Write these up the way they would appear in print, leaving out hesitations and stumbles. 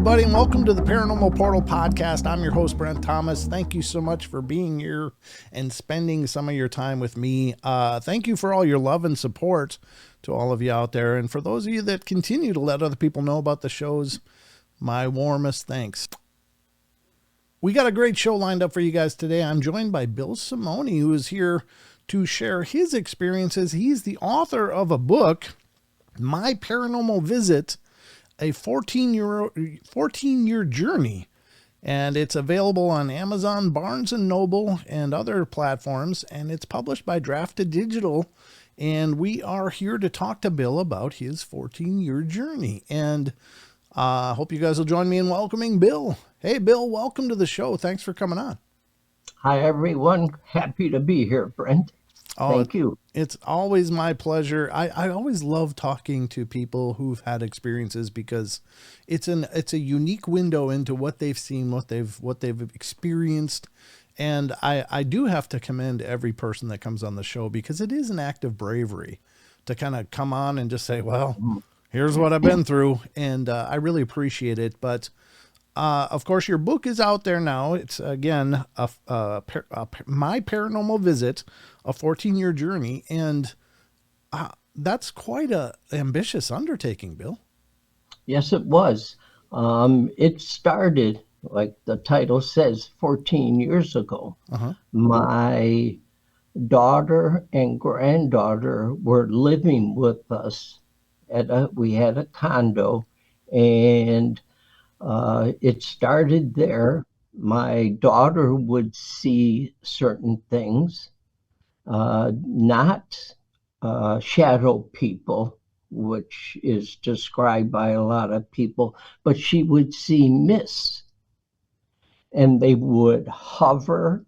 everybody, and welcome to the Paranormal Portal podcast. I'm your host, Brent Thomas. Thank you so much for being here and spending some of your time with me. Thank you for all your love and support to all of you out there. And for those of you that continue to let other people know about the shows, my warmest thanks. We got a great show lined up for you guys today. I'm joined by Bill Simone, who is here to share his experiences. He's the author of a book, My Paranormal Visit, a 14-year journey, and it's available on Amazon, Barnes & Noble, and other platforms, and it's published by Drafted Digital, and we are here to talk to Bill about his 14-year journey, and I hope you guys will join me in welcoming Bill. Hey, Bill, welcome to the show. Thanks for coming on. Hi, everyone. Happy to be here, Brent. Thank you. It's always my pleasure. I always love talking to people who've had experiences because it's a unique window into what they've seen, what they've experienced. And I do have to commend every person that comes on the show because it is an act of bravery to kind of come on and just say, well, here's what I've been through. And I really appreciate it. But of course, your book is out there now. It's, again, My Paranormal Visit, a 14-year journey. And that's quite a ambitious undertaking, Bill. Yes, it was. It started, like the title says, 14 years ago. Uh-huh. My daughter and granddaughter were living with us. We had a condo, and it started there. My daughter would see certain things, not shadow people, which is described by a lot of people, but she would see mists, and they would hover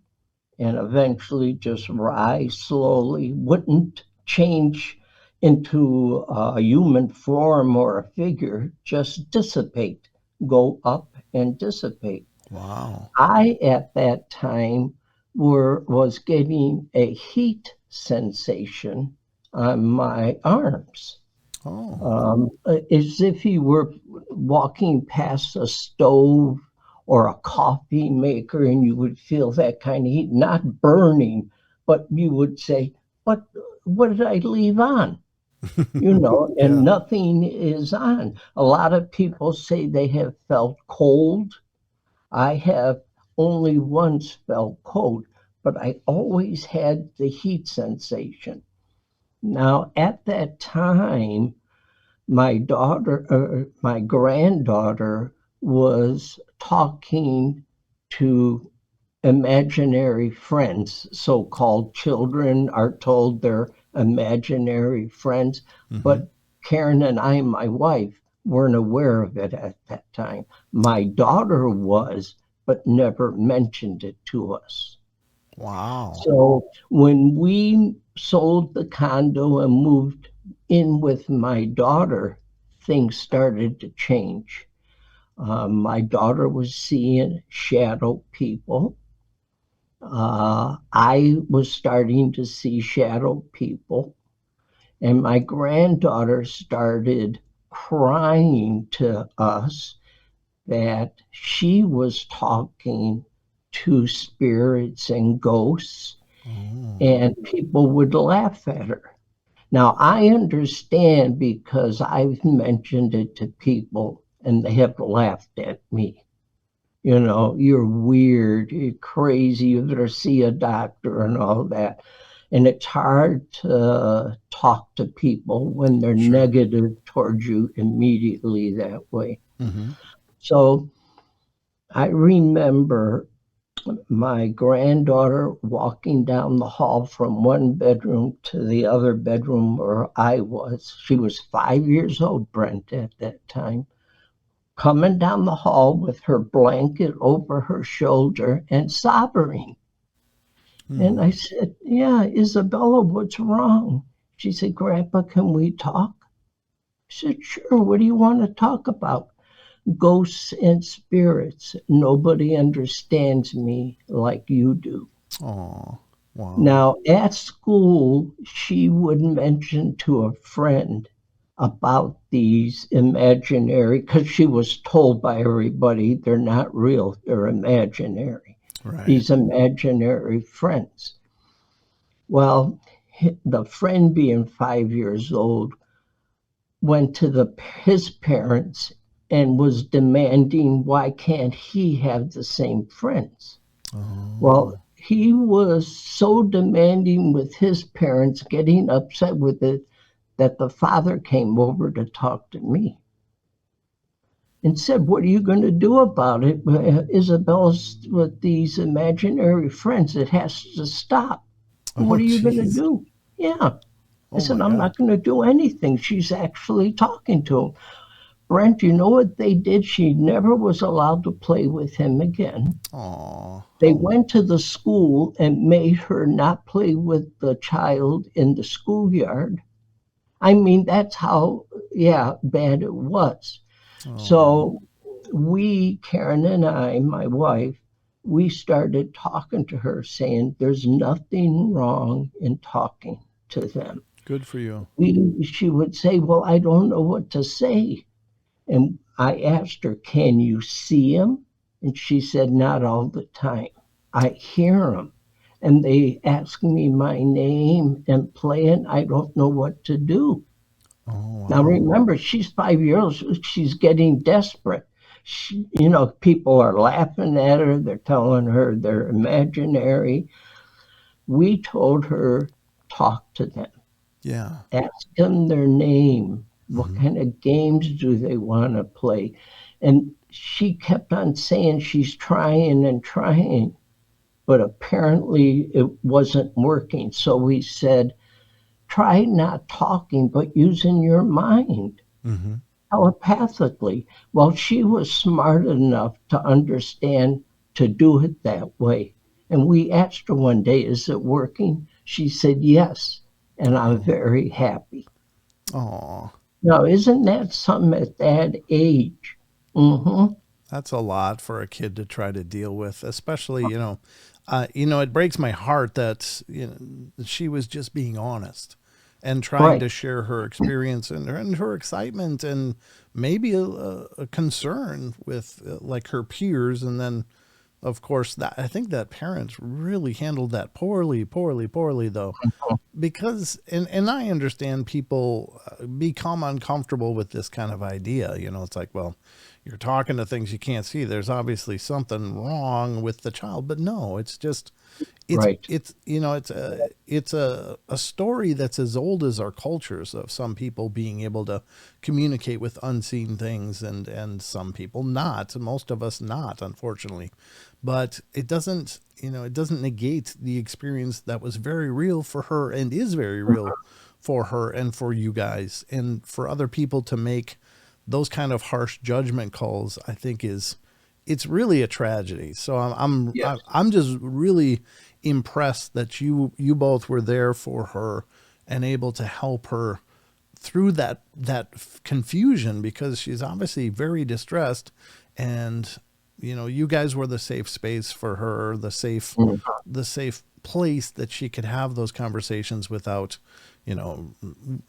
and eventually just rise slowly, wouldn't change into a human form or a figure, just dissipate. Go up and dissipate. Wow. I, at that time, was getting a heat sensation on my arms. As if you were walking past a stove or a coffee maker and you would feel that kind of heat, not burning, but you would say, what did I leave on? And Yeah. Nothing is on. A lot of people say they have felt cold. I have only once felt cold, but I always had the heat sensation. Now, at that time, my granddaughter was talking to imaginary friends. So-called children are told they're imaginary friends, but Karen and I, my wife, weren't aware of it at that time. My daughter was, but never mentioned it to us. Wow. So when we sold the condo and moved in with my daughter, things started to change. My daughter was seeing shadow people. I was starting to see shadow people, and my granddaughter started crying to us that she was talking to spirits and ghosts, and people would laugh at her. Now, I understand because I've mentioned it to people and they have laughed at me. You're weird, you're crazy, you better see a doctor and all that. And it's hard to talk to people when they're negative towards you immediately that way. So I remember my granddaughter walking down the hall from one bedroom to the other bedroom where I was. She was 5 years old, Brent, at that time. Coming down the hall with her blanket over her shoulder and sobbing. And I said, yeah, Isabella, what's wrong? She said, Grandpa, can we talk? I said, sure, what do you want to talk about? Ghosts and spirits. Nobody understands me like you do. Oh, wow. Now, at school, she would mention to a friend about these imaginary, because she was told by everybody they're not real, they're imaginary, Right. these imaginary friends. Well, the friend, being 5 years old, went to his parents and was demanding, why can't he have the same friends? Well, Oh. he was so demanding with his parents, getting upset with it, that the father came over to talk to me and said, what are you going to do about it? Isabel's with these imaginary friends. It has to stop. Oh, What are you going to jeez. do? Yeah. I Oh said, my I'm God. not going to do anything. She's actually talking to him. Brent, you know what they did? She never was allowed to play with him again. Oh, They how. went to the school and made her not play with the child in the schoolyard. I mean, that's how, yeah, bad it was. Oh, So Karen and I, my wife, we started talking to her saying there's nothing wrong in talking to them. good for you. She would say, well, I don't know what to say. And I asked her, can you see them? And she said, not all the time. I hear them. And they ask me my name and play, and I don't know what to do. Oh, Now wow. remember, she's 5 years. She's getting desperate. People are laughing at her. They're telling her they're imaginary. We told her, talk to them, Yeah. ask them their name. What Hmm. kind of games do they want to play? And she kept on saying she's trying and trying, but apparently it wasn't working. So we said, try not talking, but using your mind Hmm. telepathically. Well, she was smart enough to understand to do it that way. And we asked her one day, is it working? She said, yes. And I'm Oh. very happy. Oh. Now, isn't that something at that age? Mm-hmm. That's a lot for a kid to try to deal with, especially, it breaks my heart that, she was just being honest and trying Right, to share her experience and her excitement and maybe a concern with like her peers. And then, of course, that I think that parents really handled that poorly, poorly, poorly, though, because and I understand people become uncomfortable with this kind of idea. It's like, well, you're talking to things you can't see. There's obviously something wrong with the child, but no, it's just right, it's a story that's as old as our cultures of some people being able to communicate with unseen things and some people not, most of us not, unfortunately. But it doesn't negate the experience that was very real for her and is very real for her and for you guys, and for other people to make those kind of harsh judgment calls, I think it's really a tragedy. So yes, I'm just really impressed that you both were there for her and able to help her through that confusion, because she's obviously very distressed. And you guys were the safe space for her, the safe place that she could have those conversations without,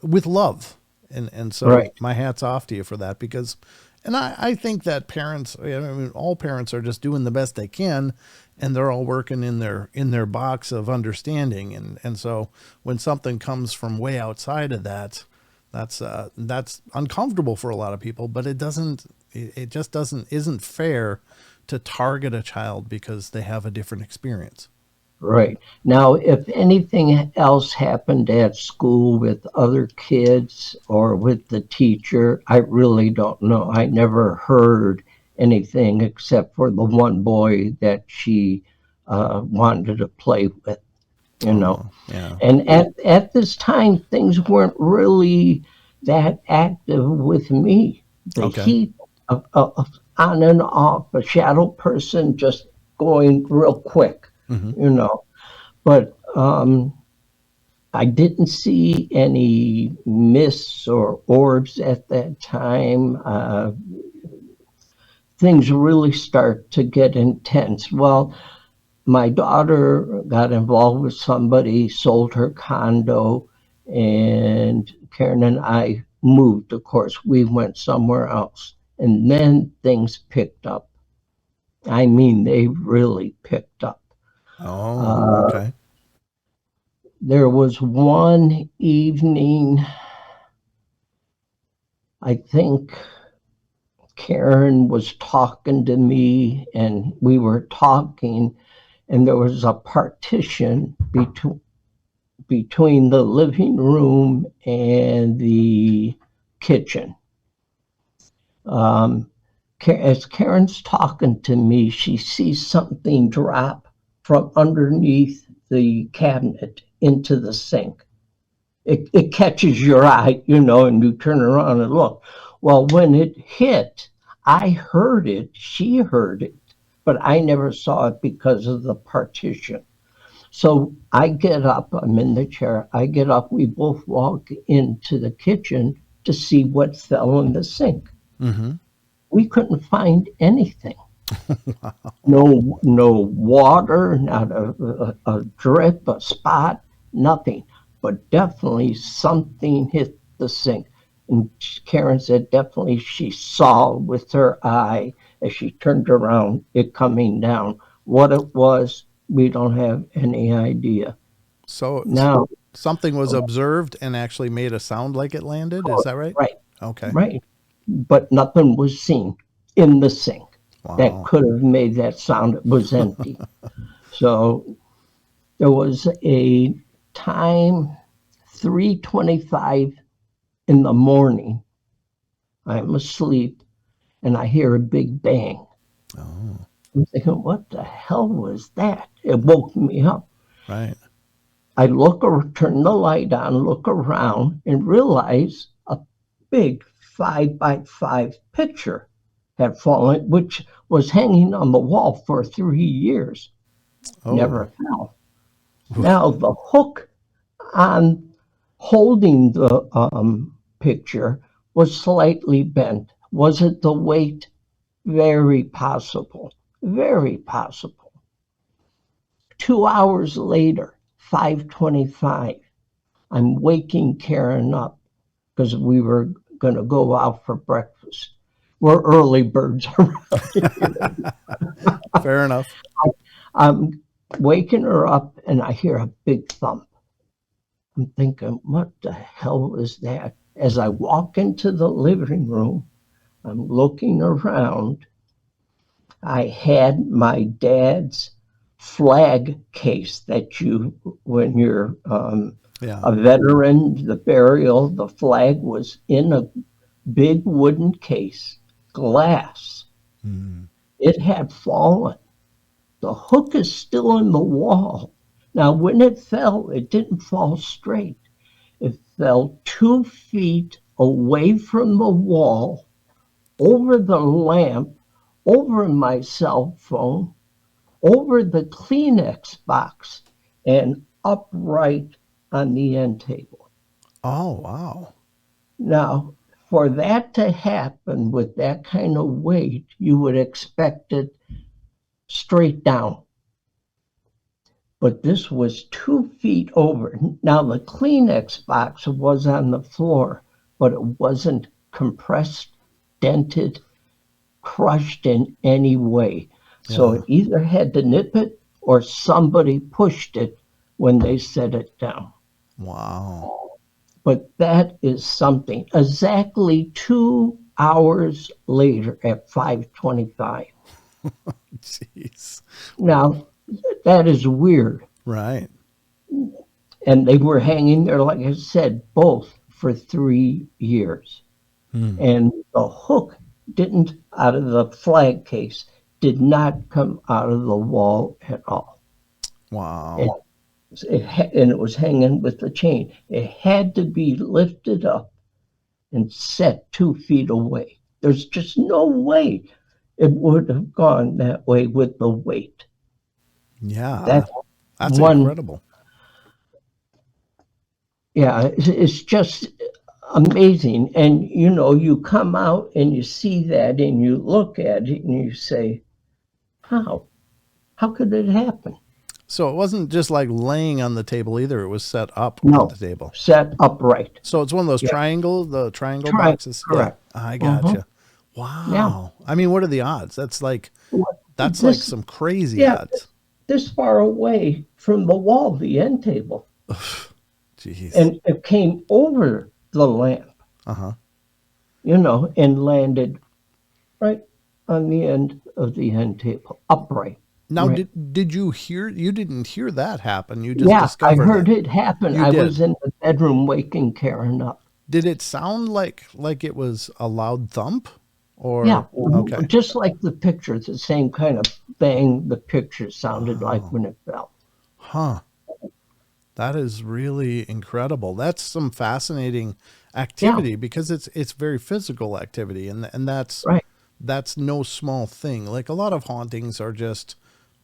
with love. And so right, my hat's off to you for that, because and I think that parents, I mean, all parents are just doing the best they can, and they're all working in their box of understanding. And so when something comes from way outside of that, that's uncomfortable for a lot of people. But it just doesn't isn't fair to target a child because they have a different experience. right. Now, if anything else happened at school with other kids or with the teacher, I really don't know. I never heard anything except for the one boy that she wanted to play with, you know. Oh, yeah. And at this time, things weren't really that active with me. The Okay. heat of on and off, a shadow person just going real quick, Hmm. you know. But I didn't see any mists or orbs at that time. Things really start to get intense. Well, my daughter got involved with somebody, sold her condo, and Karen and I moved, of course. We went somewhere else. And then things picked up. I mean, they really picked up. Oh, Uh, okay. there was one evening, I think Karen was talking to me, and we were talking, and there was a partition between the living room and the kitchen. Um, as Karen's talking to me, she sees something drop from underneath the cabinet into the sink. It catches your eye, and you turn around and look. Well, when it hit, I heard it, she heard it, but I never saw it because of the partition. So I get up, I'm in the chair, I get up, we both walk into the kitchen to see what fell in the sink. Mm-hmm. We couldn't find anything. Wow. No water, not a drip, a spot, nothing. But definitely something hit the sink. And Karen said definitely she saw with her eye as she turned around it coming down. What it was, we don't have any idea. So Now, something was observed and actually made a sound like it landed. Is that right? right, Okay. right. But nothing was seen in the sink that Wow. could have made that sound. It was empty. So there was a time 3:25 in the morning. I'm asleep and I hear a big bang. Oh, I'm thinking, what the hell was that? It woke me up. right. I look or turn the light on, look around, and realize a big 5x5 picture had fallen, which was hanging on the wall for 3 years. Oh, Never fell. Now the hook on holding the picture was slightly bent. Was it the weight? Very possible. Very possible. 2 hours later, 5:25, I'm waking Karen up because we were going to go out for breakfast. We're early birds around here. fair enough. I'm waking her up and I hear a big thump. I'm thinking, what the hell is that? As I walk into the living room, I'm looking around. I had my dad's flag case that when you're Yeah. a veteran, the burial, the flag was in a big wooden case, glass. Mm. It had fallen. The hook is still in the wall. Now, when it fell, it didn't fall straight. It fell 2 feet away from the wall, over the lamp, over my cell phone, over the Kleenex box, and upright on the end table. Oh, wow. Now, for that to happen with that kind of weight, you would expect it straight down. But this was 2 feet over. Now, the Kleenex box was on the floor, but it wasn't compressed, dented, crushed in any way. So Yeah. it either had to nip it or somebody pushed it when they set it down. Wow. But that is something. Exactly 2 hours later at 5:25. Jeez. Now, that is weird. Right. And they were hanging there, like I said, both for 3 years. Hmm. And the hook didn't, out of the flag case, did not come out of the wall at all. And Wow. it was hanging with the chain. It had to be lifted up and set 2 feet away. There's just no way it would have gone that way with the weight. Yeah. That's That's one, incredible. yeah, it's just amazing. And you come out and you see that and you look at it and you say, how? How could it happen? So it wasn't just like laying on the table either. It was set up on No, the table. set upright. So it's one of those Yeah, the triangle try boxes. Yeah, correct. I Hmm. gotcha. Yeah. Wow. I mean, what are the odds? That's like This, some crazy yeah, odds. this far away from the wall, the end table, Jeez. and it came over the lamp, Uh-huh. and landed right on the end of the end table, upright. Now, Right. did you hear? You didn't hear that happen. You just Yeah, I discovered heard it. it happen. You I did. was in the bedroom waking Karen up. Did it sound like it was a loud thump, Yeah, or okay? just like the picture, it's the same kind of bang the picture sounded like Wow. when it fell. Huh. That is really incredible. That's some fascinating Yeah, activity because it's very physical activity, and right. that's no small thing. Like a lot of hauntings are just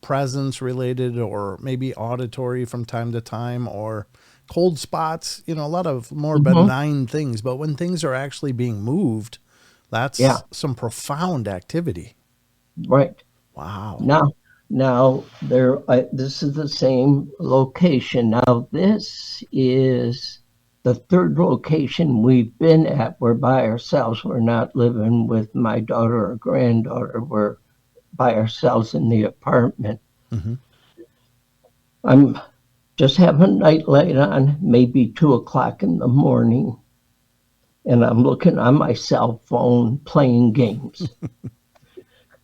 presence related or maybe auditory from time to time or cold spots, a lot of more Hmm. benign things. But when things are actually being moved, Yeah, that's some profound activity. right. Wow. Now, this is the same location. Now, this is the third location we've been at. We're by ourselves. We're not living with my daughter or granddaughter. We're by ourselves in the apartment. Hmm. I'm just having a night light on, maybe 2 o'clock in the morning, and I'm looking on my cell phone playing games.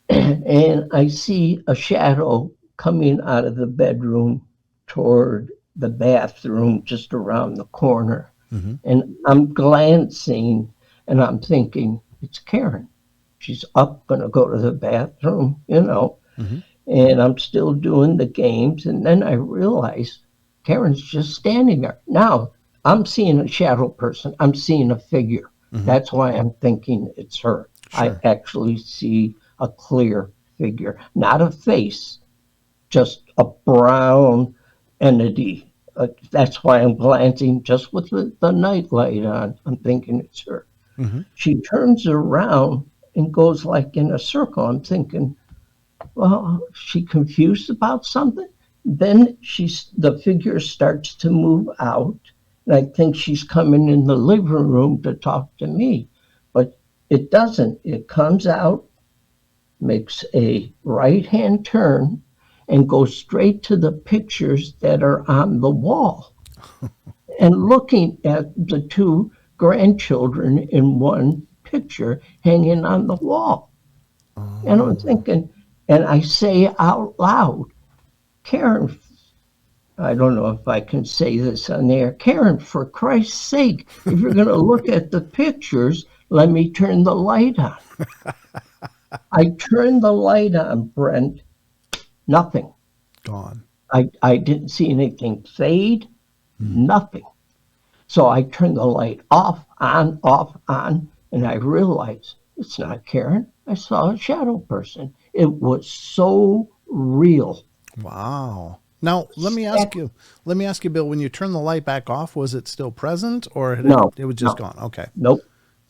And I see a shadow coming out of the bedroom toward the bathroom just around the corner. Hmm. And I'm glancing and I'm thinking, it's Karen. She's up, going to go to the bathroom. Hmm. And I'm still doing the games. And then I realize Karen's just standing there. Now I'm seeing a shadow person, I'm seeing a figure. Hmm. That's why I'm thinking it's her. I Sure. actually see a clear figure, not a face, just a brown entity. That's why I'm glancing just with the night light on. I'm thinking it's her. Hmm. She turns around and goes like in a circle. I'm thinking, well, she confused about something. Then the figure starts to move out, and I think she's coming in the living room to talk to me, but it doesn't. It comes out, makes a right hand turn, and goes straight to the pictures that are on the wall and looking at the two grandchildren in one picture hanging on the wall. And I'm Oh. thinking, and I say out loud, Karen, I don't know if I can say this on air. Karen, for Christ's sake, if you're going to look at the pictures, let me turn the light on. I turned the light on, Brent. Nothing. Gone. I didn't see anything fade, Hmm. nothing. So I turned the light off, on, and I realized it's not Karen. I saw a shadow person. It was so real. Wow. Now, let me ask you, Bill, when you turn the light back off, was it still present or No, it was just no, gone? Okay. nope.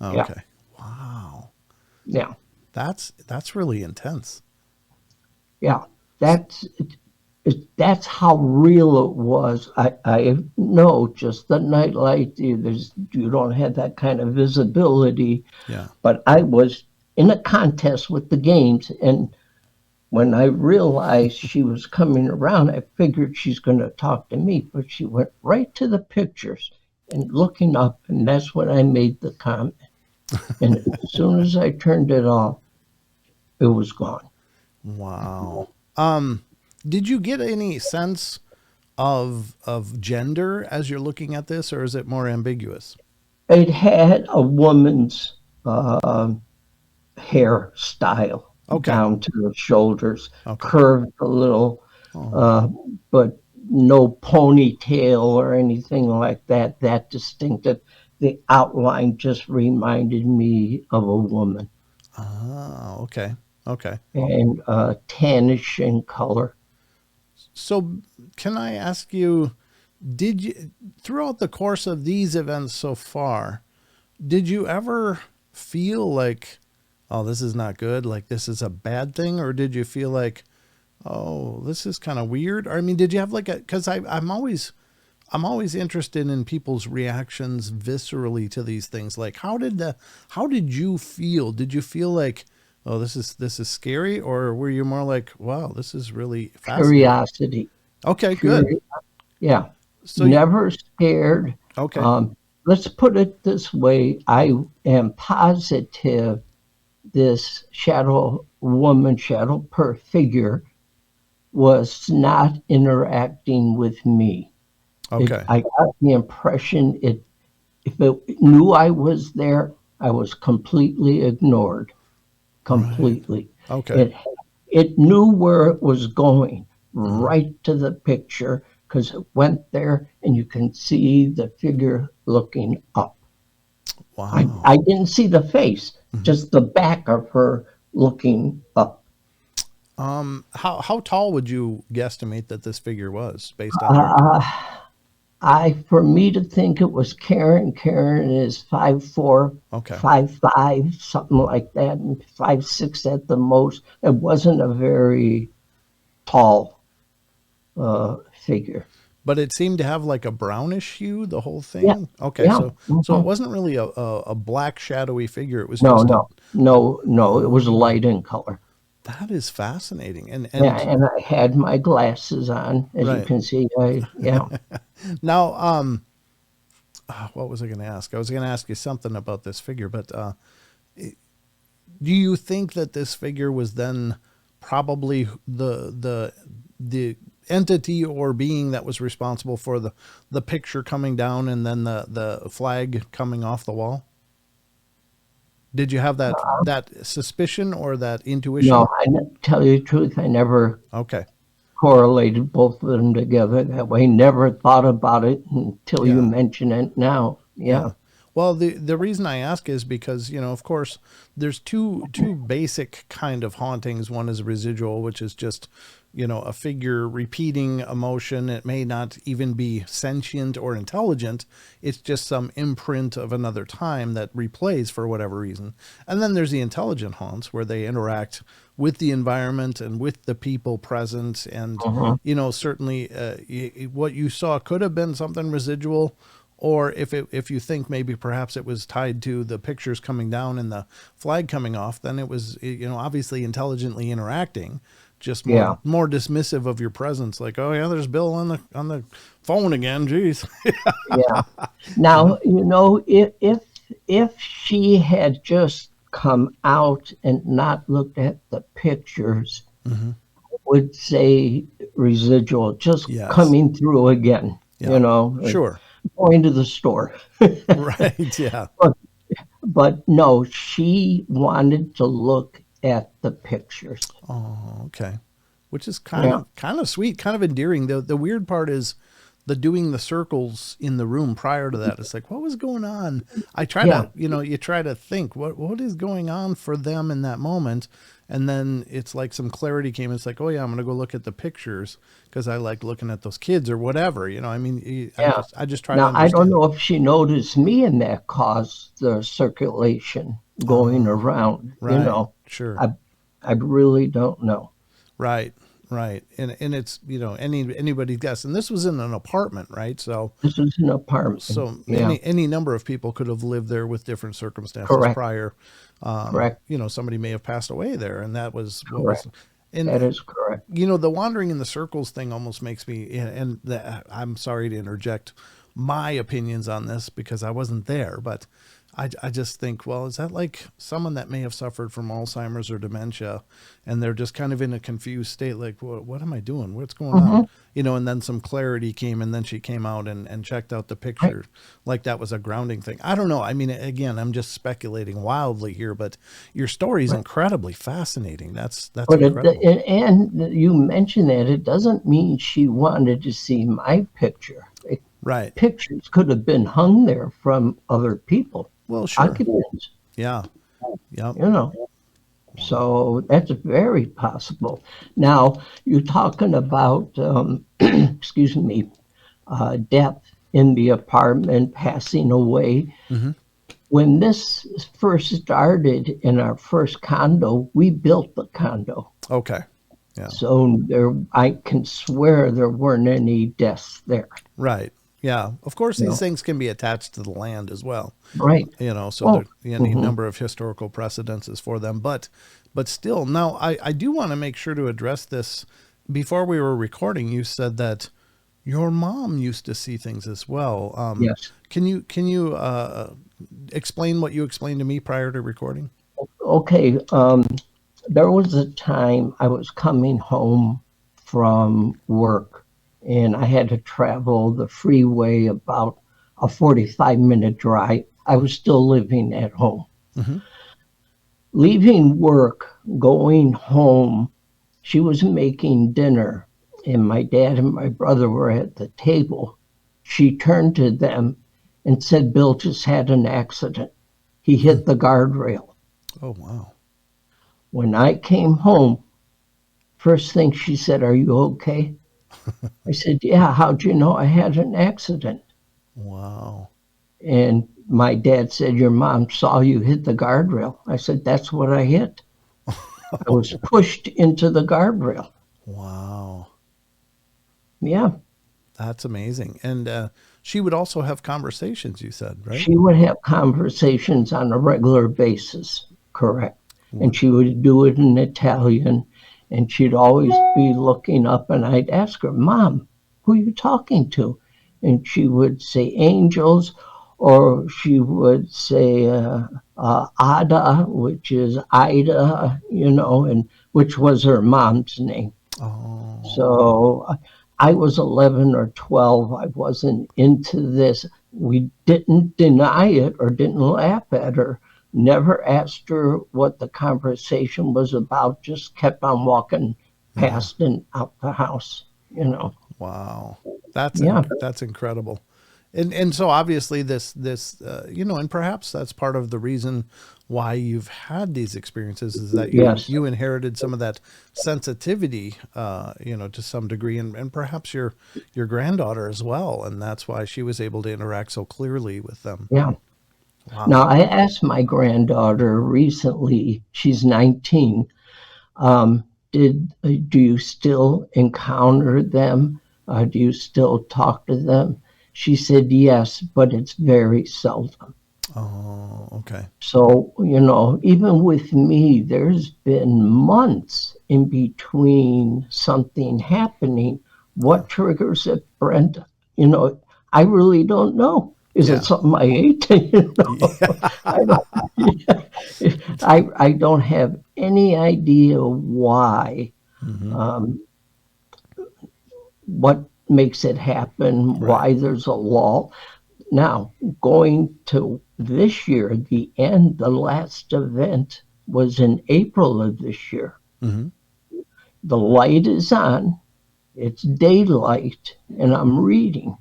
Yeah, Okay. Wow. yeah, That's really intense. yeah. That's that's how real it was. I know just the nightlight. You don't have that kind of visibility, Yeah. but I was in a contest with the games, and when I realized she was coming around, I figured she's going to talk to me, but she went right to the pictures and looking up, and that's when I made the comment. And as soon as I turned it off, it was gone. Wow. Did you get any sense of gender as you're looking at this, or is it more ambiguous? It had a woman's hairstyle Okay. down to the shoulders, Okay. curved a little, Oh. uh, but no ponytail or anything like that, that distinctive. The outline just reminded me of a woman Ah, okay. Okay. and tannish in color. So, can I ask you, did you, throughout the course of these events so far, did you ever feel like, oh, this is not good, like this is a bad thing, or did you feel like, Oh, this is kind of weird. I mean, did you have like a, because I'm always interested in people's reactions viscerally to these things. Like how did you feel? Did you feel like, oh, this is scary, or were you more like, wow, this is really fascinating? Curiosity. Okay, good. Curi- yeah. So you, Never scared. okay, Um, let's put it this way. I am positive this shadow woman, shadow per figure was not interacting with me. okay, I got the impression if it knew I was there, I was completely ignored, right, completely. okay. It it knew where it was going, Hmm. right to the picture, because it went there, and you can see the figure looking up. Wow. I didn't see the face, Mhm. just the back of her looking up. How tall would you guesstimate that this figure was based on your? Uh, for me to think it was Karen. Karen is 5'4", Okay. 5'5", something like that, and 5'6" at the most. It wasn't a very tall figure. But it seemed to have like a brownish hue, the whole Yeah, thing. Okay, yeah. so it Mhm. wasn't really a black shadowy figure. It was No, just a. no, no, no. It was Oh, light in color. that is fascinating. Yeah, And and I had my glasses on, as you right can see. Yeah. now, what was I going to ask? I was going to ask you something about this figure, but do you think that this figure was then probably the entity or being that was responsible for the picture coming down and then the flag coming off the wall? Did you have that suspicion or that No, intuition? tell you the truth, I never Okay. correlated both of them together that way. Never thought about it until you Yeah. mention it now. Yeah. Yeah. Well, the reason I ask is because, of course, there's two basic kind of hauntings. One is residual, which is just, a figure repeating emotion. It may not even be sentient or intelligent. It's just some imprint of another time that replays for whatever reason. And then there's the intelligent haunts where they interact with the environment and with the people present. And, Mhm. certainly what you saw could have been something residual, or if you think maybe perhaps it was tied to the pictures coming down and the flag coming off, then it was, obviously intelligently interacting, just Yeah. more dismissive of your presence, like, oh yeah, there's Bill on the phone again, geez. Yeah. you Now, know if she had just come out and not looked at the pictures, hmm. would say residual just Yes. coming through again, Yeah, like sure. going to the store. Right. Yeah. But no, she wanted to look at the pictures. Oh, okay. Which is Yeah. kind of sweet, kind of endearing. The weird part is the doing the circles in the room prior to that. It's like, what was going on? I try Yeah. to, you try to think what is going on for them in that moment, and then it's like some clarity came. It's like, oh yeah, I'm gonna go look at the pictures because I like looking at those kids or whatever. I mean, Yeah. I just try to Now, I don't understand. know if she noticed me and that caused the circulation going Oh, around, right, sure. I I really don't know. Right, right. And it's, anybody's guess. And this was in an apartment, right? So This is an apartment. so Yeah. any number of people could have lived there with different circumstances Correct. prior. Correct. Somebody may have passed away there, and that was what was. Correct. And That is correct. the wandering in the circles thing almost makes me. I'm sorry to interject my opinions on this because I wasn't there, but I just think, well, is that like someone that may have suffered from Alzheimer's or dementia, and they're just kind of in a confused state, like, what am I doing? What's going on? Hmm. And then some clarity came, and then she came out and checked out the Right. picture, like that was a grounding thing. I don't know. I mean, again, I'm just speculating wildly here, but your story is Right. incredibly fascinating. That's But incredible. and you mentioned that it doesn't mean she wanted to see my picture. Right. Pictures could have been hung there from other people, Well, sure. occupants, Yeah. Yep. you know. Wow. So that's very possible. Now, you're talking about, excuse me, death in the apartment, passing away. Hmm. When this first started in our first condo, we built the condo. Okay. Yeah. So I can swear there weren't any deaths there. Right. Yeah. Of course, You these know, things can be attached to the land as well. right. So there Well, are any mhm, number of historical precedences for them, but still, now I do want to make sure to address this. Before we were recording, you said that your mom used to see things as well. yes. Can you explain what you explained to me prior to recording? Okay. There was a time I was coming home from work and I had to travel the freeway about a 45-minute drive. I was still living at home. Mm-hmm. Leaving work, going home, she was making dinner, and my dad and my brother were at the table. She turned to them and said, Bill just had an accident. He hit the guardrail. Oh wow! When I came home, first thing she said, Are you okay? I said, Yeah, how'd you know I had an accident? Wow! And my dad said, Your mom saw you hit the guardrail. I said, That's what I hit. I was pushed into the guardrail. Wow! Yeah. That's amazing. And she would also have conversations. You said, right? She would have conversations on a regular basis, correct. And What? she would do it in Italian. And she'd always be looking up, and I'd ask her, Mom, who are you talking to? And she would say angels, or she would say Ada, which is Ida, and which was her mom's name. Oh, So I was 11 or 12. I wasn't into this. We didn't deny it or didn't laugh at her. Never asked her what the conversation was about, just kept on walking yeah. past and out the house. Wow. Yeah, That's incredible. And so obviously this and perhaps that's part of the reason why you've had these experiences is that yes. you inherited some of that sensitivity to some degree, and perhaps your granddaughter as well, and that's why she was able to interact so clearly with them. Yeah. Now, Wow. I asked my granddaughter recently, she's 19, Um, do you still encounter them? Do you still talk to them? She said yes, but it's very seldom. Oh, okay. So, even with me, there's been months in between something happening. Yeah. What triggers it, Brent? You know, I really don't know. Is it Yeah. something I ate? I don't, I don't have any idea why, Hmm. um, what makes it happen, Right. why there's a lull. Now, going to this year, the last event was in April of this year. Hmm. The light is on, it's daylight, and I'm reading.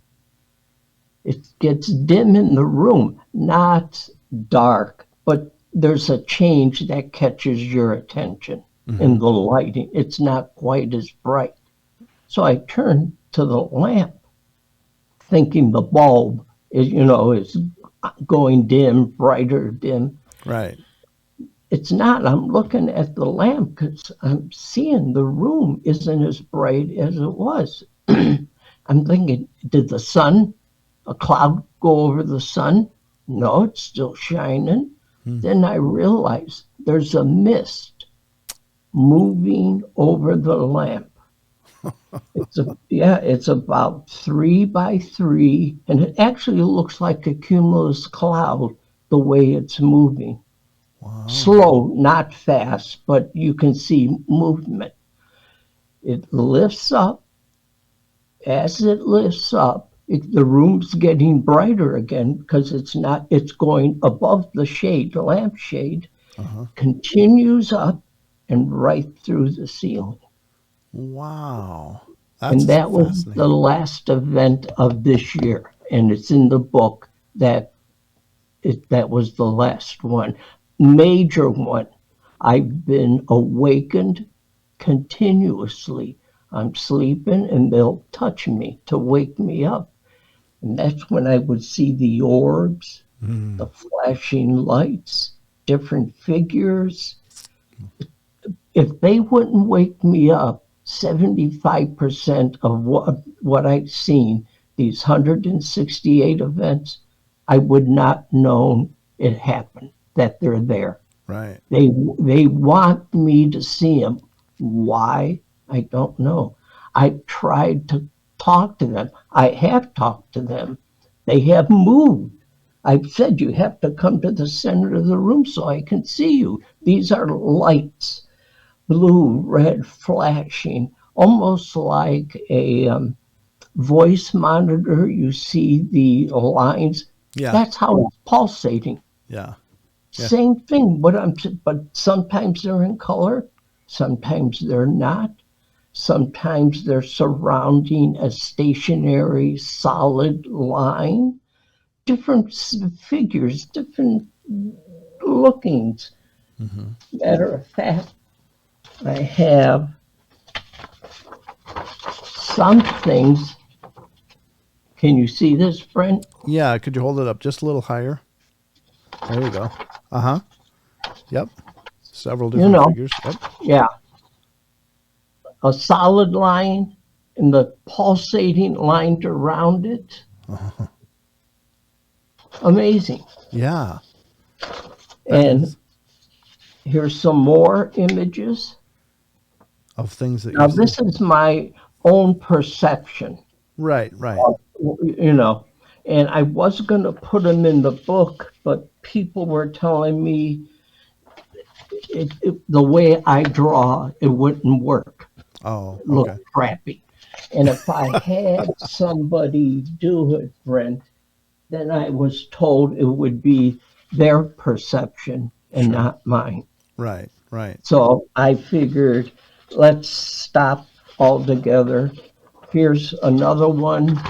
It gets dim in the room, not dark, but there's a change that catches your attention Hmm. in the lighting. It's not quite as bright. So I turn to the lamp, thinking the bulb is going dim, brighter, dim. Right. It's not. I'm looking at the lamp because I'm seeing the room isn't as bright as it was. I'm thinking, did a cloud go over the sun? No, it's still shining. Hmm. Then I realize there's a mist moving over the lamp. It's about 3 by 3, and it actually looks like a cumulus cloud the way it's moving. Wow. Slow, not fast, but you can see movement. It lifts up. As it lifts up, the room's getting brighter again because it's going above the shade, the lampshade, Uh-huh. continues up and right through the ceiling. Wow. And That's that was the fascinating. last event of this year. And it's in the book that was the last one, major one. I've been awakened continuously. I'm sleeping and they'll touch me to wake me up. And that's when I would see the orbs, Mm. the flashing lights, different figures. If they wouldn't wake me up, 75% of what I've seen, these 168 events, I would not know it happened, that they're there. Right. They want me to see them. Why? I don't know. I tried to talk to them. I have talked to them. They have moved. I've said you have to come to the center of the room so I can see you. These are lights, blue, red, flashing, almost like a voice monitor. You see the lines. Yeah. That's how it's pulsating. Yeah. Yeah. Same thing. But sometimes they're in color, sometimes they're not. Sometimes they're surrounding a stationary, solid line. Different figures, different lookings. Matter of fact, I have some things. Can you see this, Brent? Yeah. Could you hold it up just a little higher? There we go. Uh-huh. Yep. Several different figures. Yep. Yeah. A solid line and the pulsating lines around it. Amazing. Yeah. And here's some more images of things that now this is my own perception. Right. You know, and I was going to put them in the book, but people were telling me the way I draw, it wouldn't work. Oh, okay. Look crappy. And if I had somebody do it, Brent, then I was told it would be their perception and not mine. Right. So I figured, let's stop altogether. Here's another one.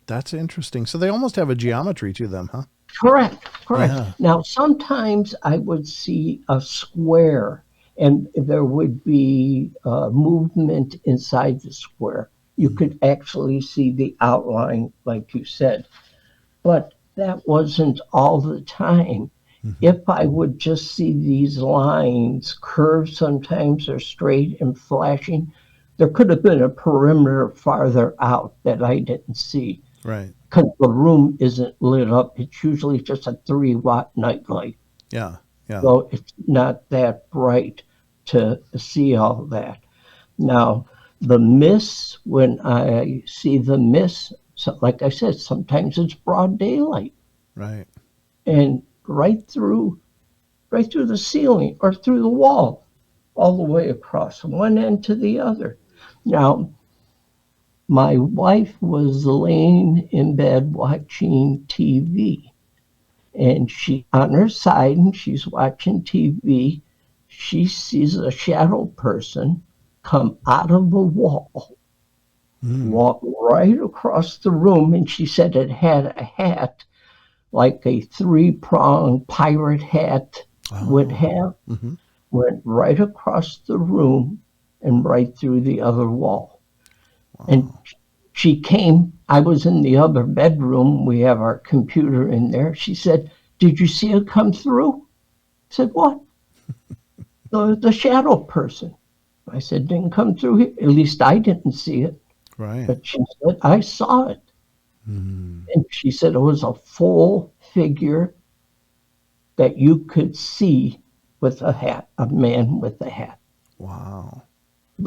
That's interesting. So they almost have a geometry to them, huh? Correct. Yeah. Now, sometimes I would see a square and there would be movement inside the square. You could actually see the outline, like you said. But that wasn't all the time. If I would just see these lines curved sometimes or straight and flashing, there could have been a perimeter farther out that I didn't see. Right. Because the room isn't lit up. It's usually just a 3-watt nightlight. Yeah. So it's not that bright to see all that. Now, the mists, when I see the mists, so like I said, sometimes it's broad daylight. Right. And right through the ceiling or through the wall, all the way across from one end to the other. Now, my wife was laying in bed watching TV, and she on her side, and she's watching TV. She sees a shadow person come out of the wall, walk right across the room, and she said it had a hat, like a 3-pronged pirate hat would have, went right across the room and right through the other wall. Wow. And she came, I was in the other bedroom, we have our computer in there. She said, "Did you see it come through?" I said, "What?" The shadow person. I said, "Didn't come through here. At least I didn't see it." Right. But she said, "I saw it." And she said it was a full figure that you could see with a hat, a man with a hat. Wow.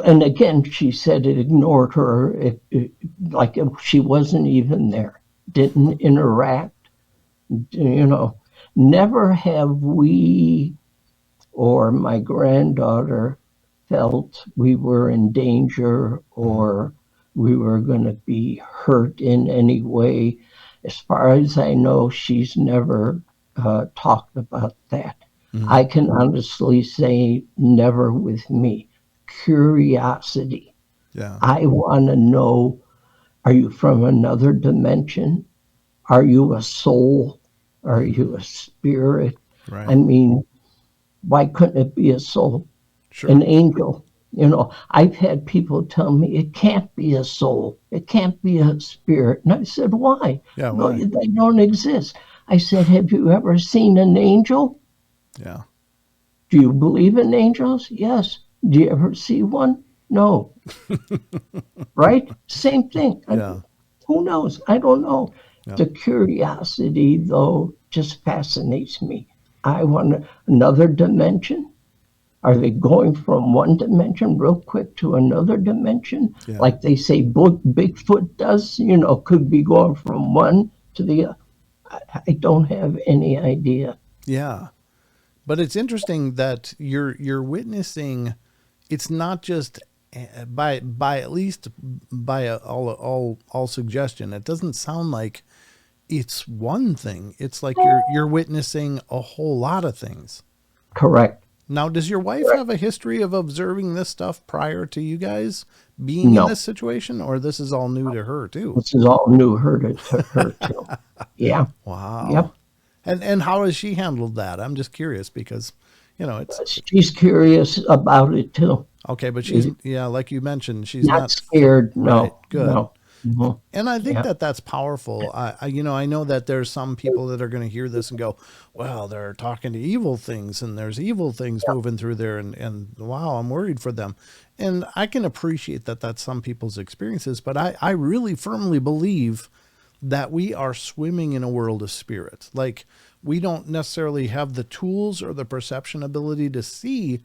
And again, she said it ignored her, like she wasn't even there, didn't interact. You know, never have we or my granddaughter felt we were in danger or we were going to be hurt in any way. As far as I know, she's never talked about that. I can honestly say never with me. Curiosity. Yeah. I want to know, are you from another dimension? Are you a soul? Are you a spirit? Right. I mean, why couldn't it be a soul? Sure. An angel? You know, I've had people tell me it can't be a soul. It can't be a spirit. And I said, why? Yeah, No, why? they don't exist. I said, have you ever seen an angel? Yeah. Do you believe in angels? Yes. Do you ever see one? No. Right? Same thing. Yeah. Who knows? I don't know. Yeah. The curiosity, though, just fascinates me. I want another dimension. Are they going from one dimension real quick to another dimension? Yeah. Like they say Bigfoot does, could be going from one to the other. I don't have any idea. Yeah. But it's interesting that you're witnessing. It's not just by at least by all suggestion. It doesn't sound like it's one thing. It's like you're witnessing a whole lot of things. Correct. Now, does your wife Correct. have a history of observing this stuff prior to you guys being in No, this situation, or this is all new to her too? this is all new to her too. Yeah. Wow. Yep. And how has she handled that? I'm just curious because, it's She's curious about it too. okay, but she's, yeah, like you mentioned, she's Not not scared. right. No, Good. no. Mhm. And I think Yeah. that that's powerful. I know that there's some people that are going to hear this and go, well, they're talking to evil things and there's evil things moving through there. And wow, I'm worried for them. And I can appreciate that that's some people's experiences, but I really firmly believe that we are swimming in a world of spirit. Like we don't necessarily have the tools or the perception ability to see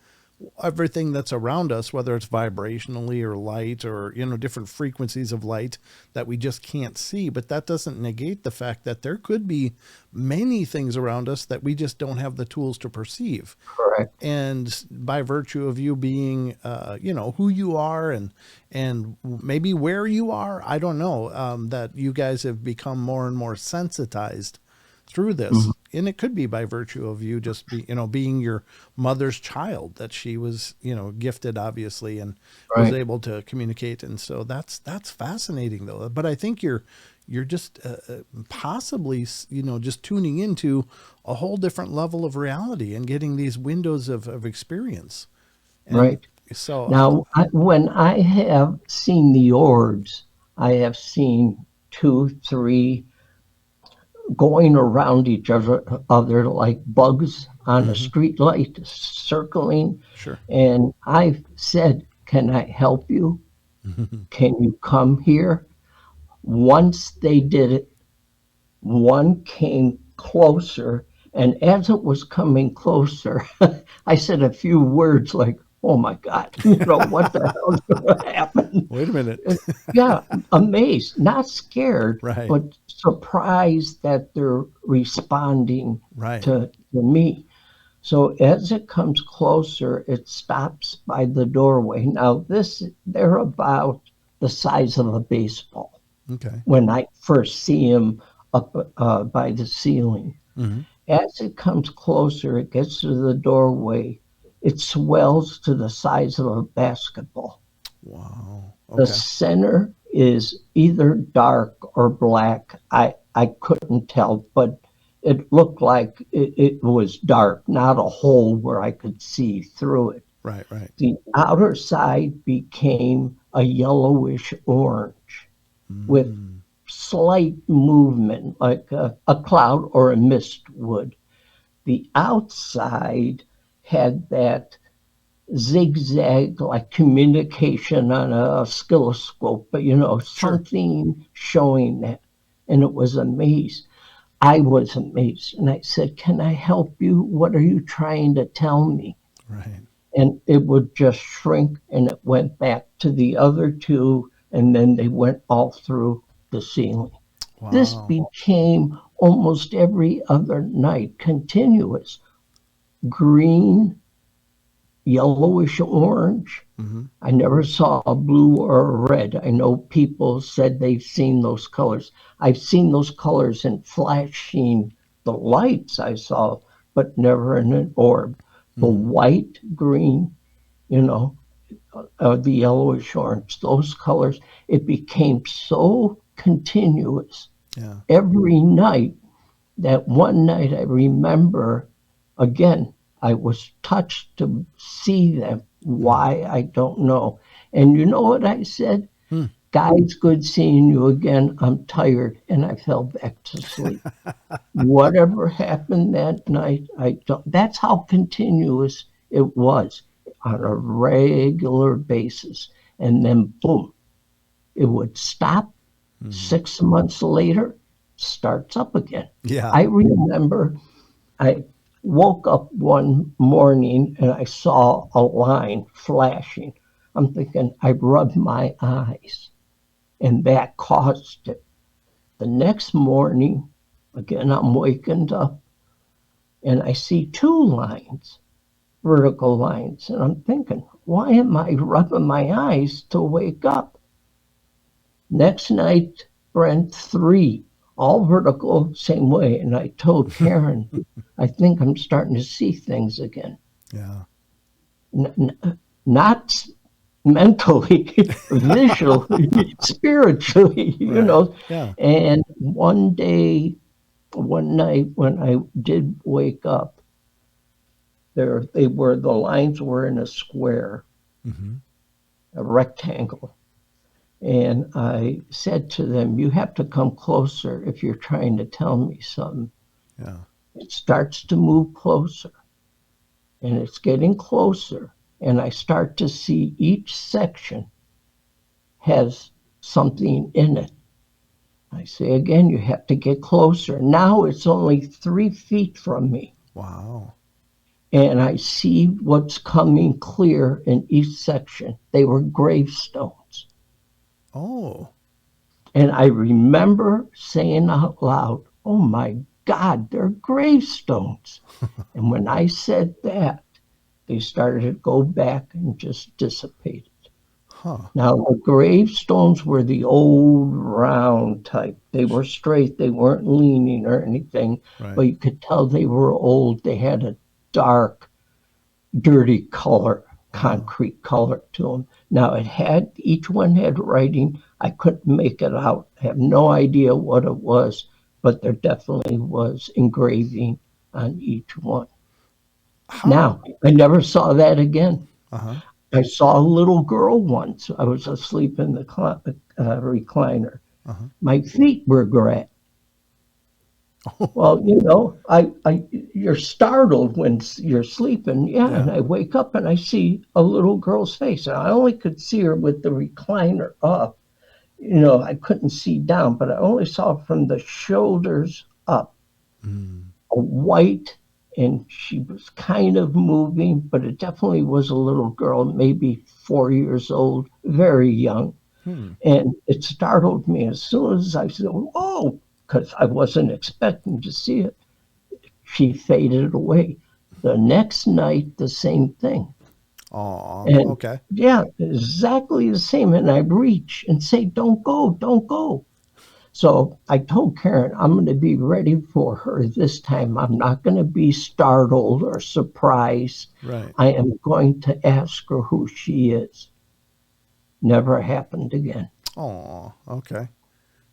everything that's around us, whether it's vibrationally or light or, different frequencies of light that we just can't see. But that doesn't negate the fact that there could be many things around us that we just don't have the tools to perceive. Correct. And by virtue of you being, who you are and maybe where you are, I don't know, that you guys have become more and more sensitized through this. Mhm. And it could be by virtue of you just being your mother's child, that she was, gifted obviously and was Right. able to communicate. And so that's fascinating though. But I think you're just possibly, just tuning into a whole different level of reality and getting these windows of experience. And Right. so, Now, when I have seen the orbs, I have seen two, three going around each other like bugs on a mhm, street light, circling. sure. And I've said, "Can I help you? Can you come here?" Once they did it, one came closer, and as it was coming closer, I said a few words like, "Oh my God, what the hell is going to happen?" Wait a minute. Yeah, amazed, not scared, Right. but surprised that they're responding Right. to me. So as it comes closer, it stops by the doorway. Now they're about the size of a baseball Okay. when I first see him up by the ceiling. hmm As it comes closer, it gets to the doorway. It swells to the size of a basketball. Wow. The Okay. center is either dark or black. I couldn't tell, but it looked like it was dark, not a hole where I could see through it. Right. Right. The outer side became a yellowish orange with Mm, slight movement, like a cloud or a mist would. The outside had that zigzag like communication on a oscilloscope, but sure. something showing that. And it was amazed. I was amazed. And I said, "Can I help you? What are you trying to tell me?" Right. And it would just shrink and it went back to the other two, and then they went all through the ceiling. This Wow. became almost every other night continuous green, yellowish orange. hmm I never saw a blue or a red. I know people said they've seen those colors. I've seen those colors in flashing the lights I saw, but never in an orb. The hmm white, green, you know, the yellowish orange, those colors, it became so continuous Yeah. every night that one night I remember, again, I was touched to see them. hmm Why, I don't know. And you know what I said? Hmm. "Guys, good seeing you again. I'm tired." And I fell back to sleep. Whatever happened that night, I don't. That's how continuous it was. on a regular basis. And then boom, it would stop. Mm-hmm. 6 months later, starts up again. Yeah. I remember I woke up one morning and I saw a line flashing. I'm thinking I rubbed my eyes and that caused it. The next morning, again, I'm waking up and I see two lines, vertical lines. And I'm thinking, why am I rubbing my eyes to wake up? Next night, Brent, three, all vertical, same way. And I told Karen, I think I'm starting to see things again. Yeah. Not mentally, visually, spiritually, Right. Yeah. And one night when I did wake up, the lines were in a square, Mm-hmm. a rectangle. And I said to them, you have to come closer if you're trying to tell me something. Yeah. It starts to move closer and it's getting closer. And I start to see each section has something in it. I say again, you have to get closer. Now it's only 3 feet from me. Wow. And I see what's coming clear in each section. They were gravestones. Oh. And I remember saying out loud, oh my God, they're gravestones. And when I said that, they started to go back and just dissipated. Huh. Now, the gravestones were the old round type. They were straight, they weren't leaning or anything, Right. but you could tell they were old. They had a dark, dirty color, concrete color to them. Now, each one had writing. I couldn't make it out. I have no idea what it was, but there definitely was engraving on each one. How? Now, I never saw that again. Uh-huh. I saw a little girl once. I was asleep in the recliner. Uh-huh. My feet were gray. Well, you're startled when you're sleeping. Yeah, Yeah. and I wake up and I see a little girl's face. And I only could see her with the recliner up. I couldn't see down, but I only saw from the shoulders up. Mm. A white, and she was kind of moving, but it definitely was a little girl, maybe 4 years old, very young. Hmm. And it startled me as soon as I said, whoa, because I wasn't expecting to see it. She faded away. The next night, the same thing. Oh, And okay. yeah, exactly the same. And I reach and say, don't go, don't go. So I told Karen, I'm going to be ready for her this time. I'm not going to be startled or surprised. Right. I am going to ask her who she is. Never happened again. Oh, okay.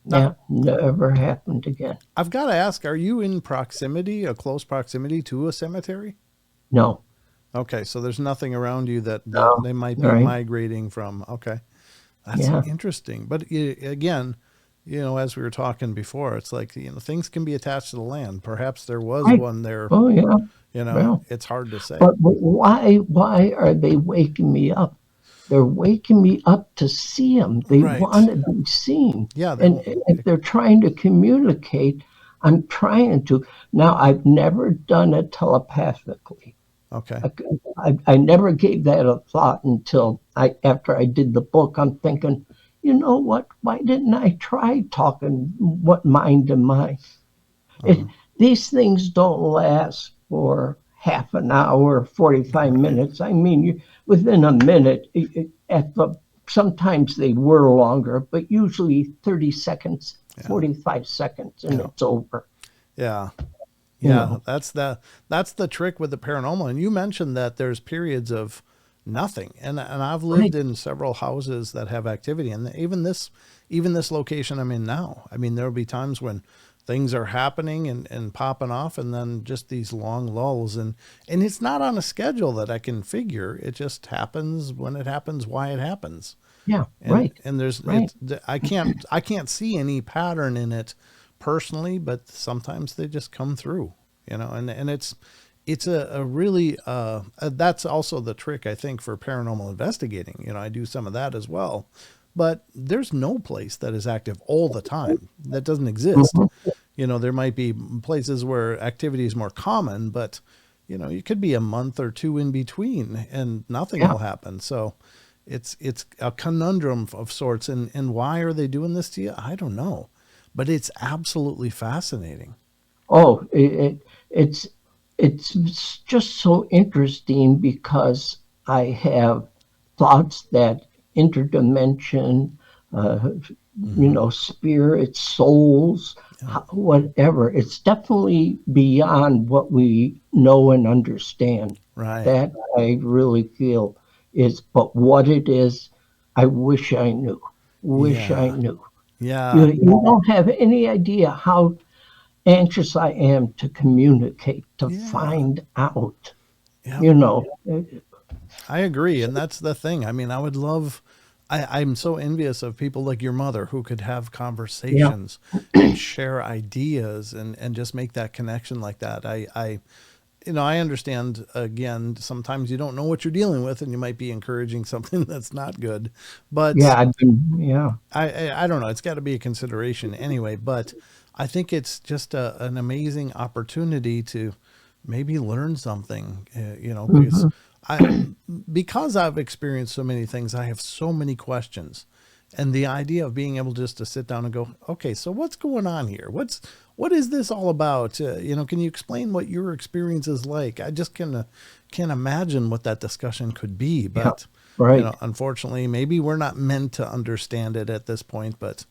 Now, Yeah, never happened again. I've got to ask, are you in proximity, a close proximity to a cemetery? No, Okay, so there's nothing around you that no. they might be Right. migrating from. Okay. That's Yeah. interesting. But again, as we were talking before, it's like, things can be attached to the land. Perhaps there was Right. one there, Oh, yeah. Well, it's hard to say. but why are they waking me up? They're waking me up to see them. They Right. want to be seen. Yeah. And if they're trying to communicate, I'm trying to. Now, I've never done it telepathically. Okay. I never gave that a thought until after I did the book. I'm thinking, you know what? Why didn't I try talking what mind to mind? Uh-huh. These things don't last for half an hour, 45 Right. minutes. I mean, within a minute, sometimes they were longer, but usually 30 seconds, Yeah. 45 seconds, and Yeah. it's over. Yeah. You Yeah. know. That's the trick with the paranormal. And you mentioned that there's periods of nothing. And I've lived Right. in several houses that have activity. And even this location I'm in now, I mean, there'll be times when things are happening and popping off, and then just these long lulls, and it's not on a schedule that I can figure. It just happens when it happens, why it happens. Yeah, And right. there's Right. I can't see any pattern in it personally, but sometimes they just come through, and it's a really that's also the trick, I think, for paranormal investigating. I do some of that as well, but there's no place that is active all the time. That doesn't exist. Mhm. There might be places where activity is more common, but you could be a month or two in between and nothing Yeah. will happen. So it's a conundrum of sorts. And why are they doing this to you? I don't know, but it's absolutely fascinating. Oh, it's it's just so interesting because I have thoughts that interdimension, uh, Hmm. spirits, souls, Yeah. whatever. It's definitely beyond what we know and understand. Right. That I really feel is, but what it is, I wish I knew. Wish I Yeah. knew. You, Yeah. you don't have any idea how anxious I am to communicate, to Yeah. find out, Yep. you know. I agree. And that's the thing. I mean, I'm so envious of people like your mother who could have Yeah, conversations and share ideas and just make that connection like that. I understand, again, sometimes you don't know what you're dealing with and you might be encouraging something that's not good, but yeah, I don't know. It's got to be a consideration anyway, but I think it's just an amazing opportunity to maybe learn something, because hmm I, because I've experienced so many things, I have so many questions. And the idea of being able just to sit down and go, okay, so what's going on here? What is this all about? Can you explain what your experience is like? I just can't imagine what that discussion could be, yeah, but right, unfortunately, maybe we're not meant to understand it at this point, but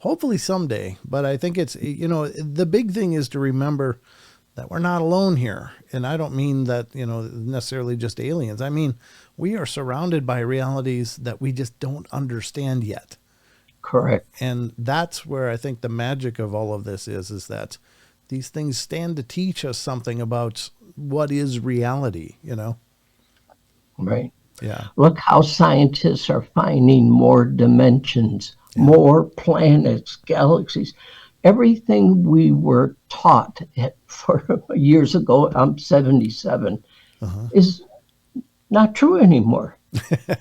hopefully someday. But I think the big thing is to remember that we're not alone here. And I don't mean that, necessarily just aliens. I mean, we are surrounded by realities that we just don't understand yet. correct, And that's where I think the magic of all of this is that these things stand to teach us something about what is reality. right. Yeah. Look how scientists are finding more dimensions, Yeah. more planets, galaxies. Everything we were taught for years ago, I'm 77, Uh-huh. is not true anymore.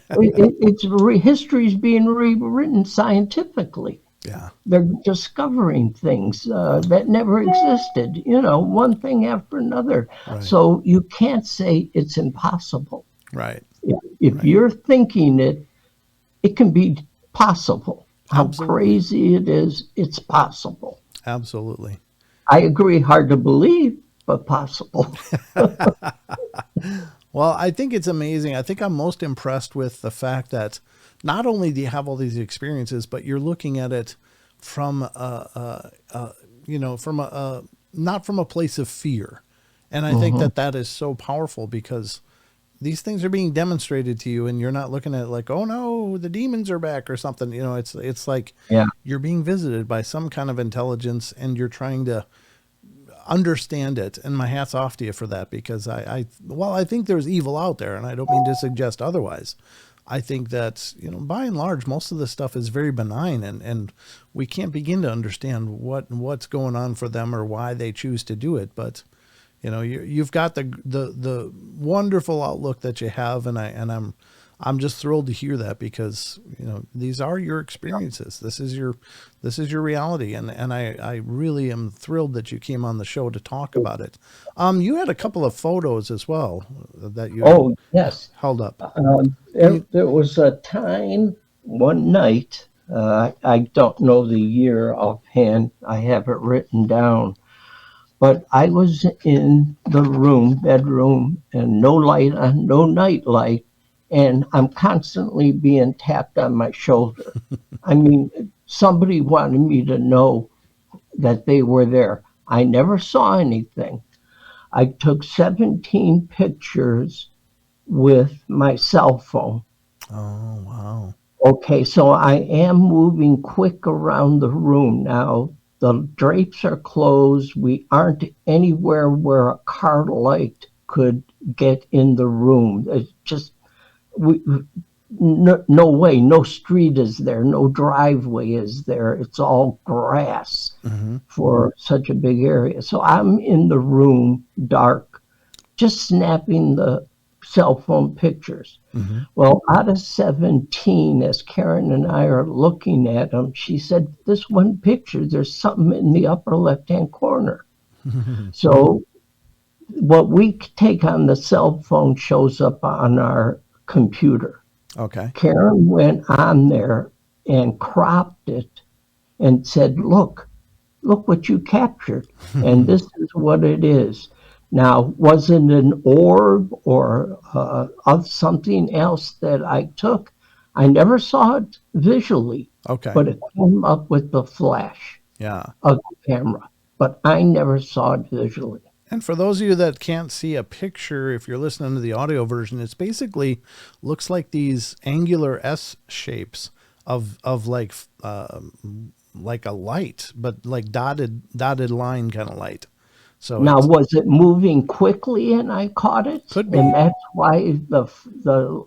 History is being rewritten scientifically. Yeah. They're discovering things that never existed, one thing after another. Right. So you can't say it's impossible. Right. If Right. you're thinking it, it can be possible. How Absolutely. crazy it is, it's possible. Absolutely. I agree, hard to believe, but possible. Well, I think it's amazing. I think I'm most impressed with the fact that not only do you have all these experiences, but you're looking at it from from not from a place of fear. And I think Hmm. that is so powerful because these things are being demonstrated to you and you're not looking at it like, oh no, the demons are back or something. It's like Yeah, you're being visited by some kind of intelligence and you're trying to understand it. And my hat's off to you for that because while I think there's evil out there, and I don't mean to suggest otherwise, I think that, by and large, most of this stuff is very benign and we can't begin to understand what's going on for them or why they choose to do it. But, you've got the wonderful outlook that you have. I'm just thrilled to hear that because, these are your experiences. This is your reality. And I really am thrilled that you came on the show to talk about it. You had a couple of photos as well that you had oh, yes. held up. Can There, you, there was a time, one night, I don't know the year offhand, I have it written down, but I was in the bedroom, and no light on, no night light, and I'm constantly being tapped on my shoulder. I mean, somebody wanted me to know that they were there. I never saw anything. I took 17 pictures with my cell phone. oh, wow. Okay, so I am moving quick around the room now. The drapes are closed. We aren't anywhere where a car light could get in the room. It's just we, no way. No street is there. No driveway is there. It's all grass Hmm. for such a big area. So I'm in the room, dark, just snapping the cell phone pictures. Hmm. Well, out of 17, as Karen and I are looking at them, she said, this one picture, there's something in the upper left-hand corner. So what we take on the cell phone shows up on our computer. Okay. Karen went on there and cropped it and said, look what you captured. And this is what it is. Now, was it an orb or of something else that I took? I never saw it visually, Okay. but it came up with the flash Yeah. of the camera. But I never saw it visually. And for those of you that can't see a picture, if you're listening to the audio version, it's basically looks like these angular S shapes of like a light, but like dotted line kind of light. So Now, it was it moving quickly and I caught it? could And be. that's why the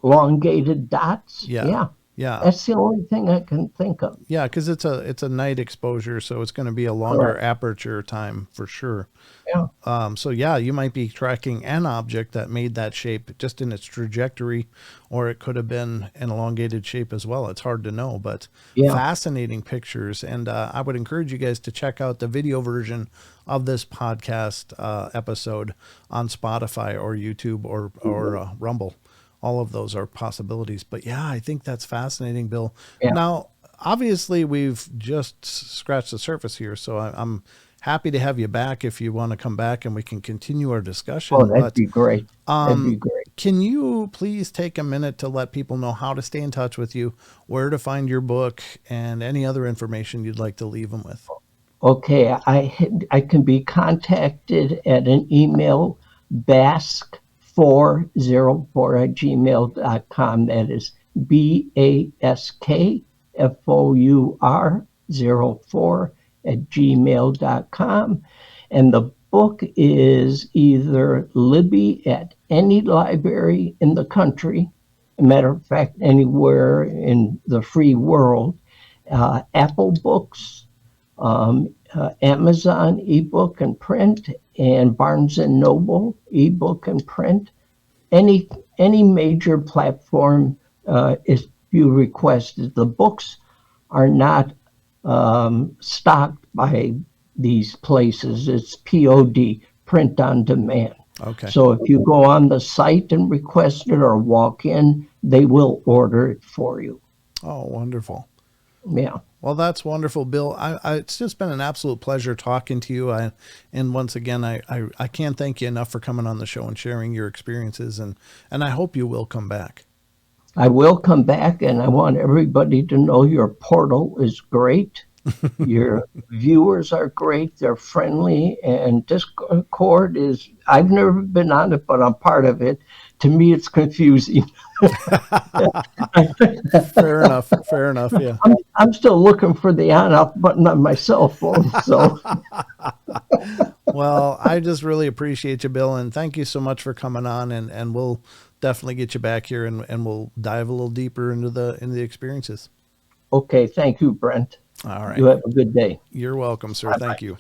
elongated dots? Yeah. Yeah, Yeah. that's the only thing I can think of. Yeah, because it's a night exposure, so it's going to be a longer Correct. aperture time for sure. Yeah. So yeah, you might be tracking an object that made that shape just in its trajectory, or it could have been an elongated shape as well. It's hard to know, but Yeah. fascinating pictures. And I would encourage you guys to check out the video version of this podcast episode on Spotify or YouTube or Rumble. All of those are possibilities. But yeah, I think that's fascinating, Bill. Yeah. Now, obviously, we've just scratched the surface here, so I'm happy to have you back if you want to come back and we can continue our discussion. Oh, that'd But be great. That'd be great. can you please take a minute to let people know how to stay in touch with you, where to find your book, and any other information you'd like to leave them with? Okay, I can be contacted at an email, bask404@gmail.com. That is BASKFOUR04@gmail.com. And the book is either Libby at any library in the country, a matter of fact, anywhere in the free world, Apple Books, Amazon ebook and print, and Barnes and Noble ebook and print. Any any major platform, if you request it. The books are not stocked by these places. It's POD, print on demand. Okay. So if you go on the site and request it or walk in, they will order it for you. Oh, wonderful. Yeah. Well, that's wonderful, Bill. It's just been an absolute pleasure talking to you. And once again, I can't thank you enough for coming on the show and sharing your experiences. And I hope you will come back. I will come back, and I want everybody to know your portal is great. Your viewers are great. They're friendly, and Discord is, I've never been on it, but I'm part of it. To me, it's confusing. Fair enough. Fair enough. Yeah. I'm still looking for the on-off button on my cell phone. So, Well, I just really appreciate you, Bill, and thank you so much for coming on. And we'll definitely get you back here, and we'll dive a little deeper into the experiences. okay, thank you, Brent. All right. You have a good day. You're welcome, sir. Bye-bye. Thank you.